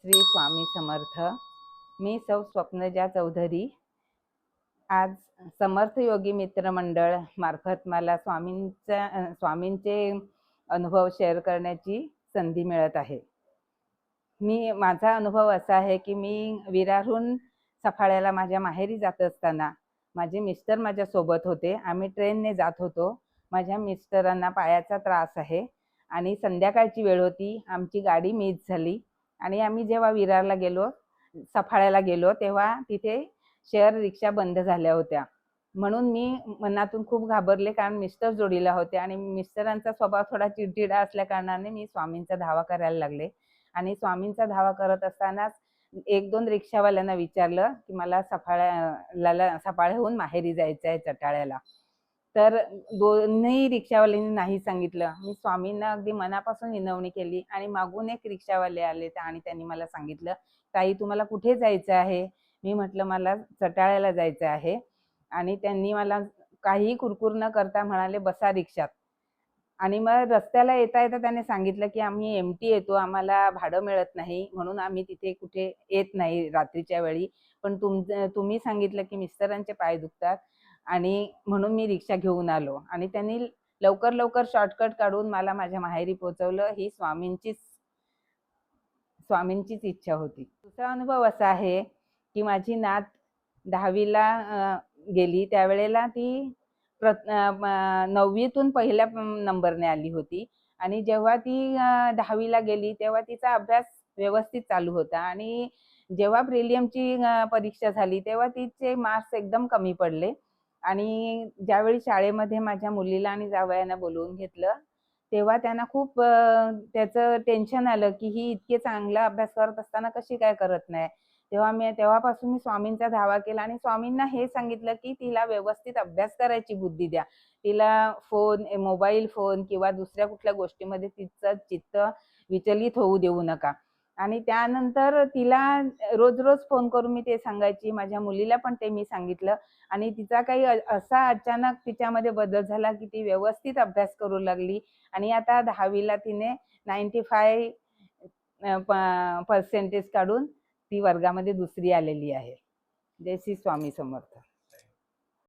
श्री स्वामी समर्थ। मी सौ स्वप्नजा चौधरी। आज समर्थ योगी मित्र मंडळ मार्फत मला स्वामींचे अनुभव शेअर करण्याची संधी मिळत आहे। माझा अनुभव असा आहे की मी विरारहून सफाळ्याला माझ्या माहेरी जात असताना माझे मिस्टर माझ्या सोबत होते। आम्ही ट्रेनने जात होतो। माझ्या मिस्टरांना पायाचा त्रास आहे आणि संध्याकाळची वेळ होती। आमची गाडी मिस झाली आणि आम्ही जेव्हा विरारला गेलो, सफाळ्याला गेलो, तेव्हा तिथे शेअर रिक्षा बंद झाल्या होत्या। म्हणून मी मनातून खूप घाबरले, कारण मिस्टर जोडीला होते आणि मिस्टरांचा स्वभाव थोडा चिडचिडा असल्या कारणाने मी स्वामींचा धावा करायला लागले। आणि स्वामींचा धावा करत असतानाच एक दोन रिक्षावाल्यांना विचारलं की मला सफाळ्याहून माहेरी जायचं आहे चटाळ्याला। तर दोन्ही रिक्षावाल्यांनी नाही सांगितलं। मी स्वामींना अगदी मनापासून विनवणी केली आणि मागून एक रिक्षावाले आले आणि त्यांनी मला सांगितलं, ताई तुम्हाला कुठे जायचं आहे? मी म्हटलं मला चटाळ्याला जायचं आहे। आणि त्यांनी मला काही कुरकुर न करता म्हणाले बसा रिक्षात। आणि मग रस्त्याला येता येता त्याने सांगितलं की आम्ही एमटी येतो, आम्हाला भाडं मिळत नाही, म्हणून आम्ही तिथे कुठे येत नाही रात्रीच्या वेळी। पण तुम्ही सांगितलं की मिस्टरांचे पाय दुखतात आणि म्हणून मी रिक्षा घेऊन आलो। आणि त्यांनी लवकर लवकर शॉर्टकट काढून मला माझ्या माहेरी पोहोचवलं। ही स्वामींचीच इच्छा होती। दुसरा अनुभव असा आहे की माझी नात 10वीला गेली, त्यावेळेला ती 9वीतून पहिल्या नंबरने आली होती। आणि जेव्हा ती 10वीला गेली तेव्हा तिचा अभ्यास व्यवस्थित चालू होता आणि जेव्हा प्रिलियमची परीक्षा झाली तेव्हा तिचे मार्क्स एकदम कमी पडले। आणि ज्यावेळी शाळेमध्ये माझ्या मुलीला आणि जावयांना बोलवून घेतलं तेव्हा त्यांना खूप त्याचं टेन्शन आलं की ही इतके चांगला अभ्यास करत असताना कशी काय करत नाही। तेव्हापासून मी स्वामींचा धावा केला आणि स्वामींना हे सांगितलं की तिला व्यवस्थित अभ्यास करायची बुद्धी द्या। तिला मोबाईल फोन किंवा दुसऱ्या कुठल्या गोष्टीमध्ये तिचं चित्त विचलित होऊ देऊ नका। आणि त्यानंतर तिला रोज रोज फोन करून मी ते सांगायची। माझ्या मुलीला पण ते मी सांगितलं आणि तिचा काही असा अचानक तिच्यामध्ये बदल झाला की ती व्यवस्थित अभ्यास करू लागली आणि आता 10वीला तिने 95% काढून ती वर्गामध्ये दुसरी आलेली आहे। जय श्री स्वामी समर्थ।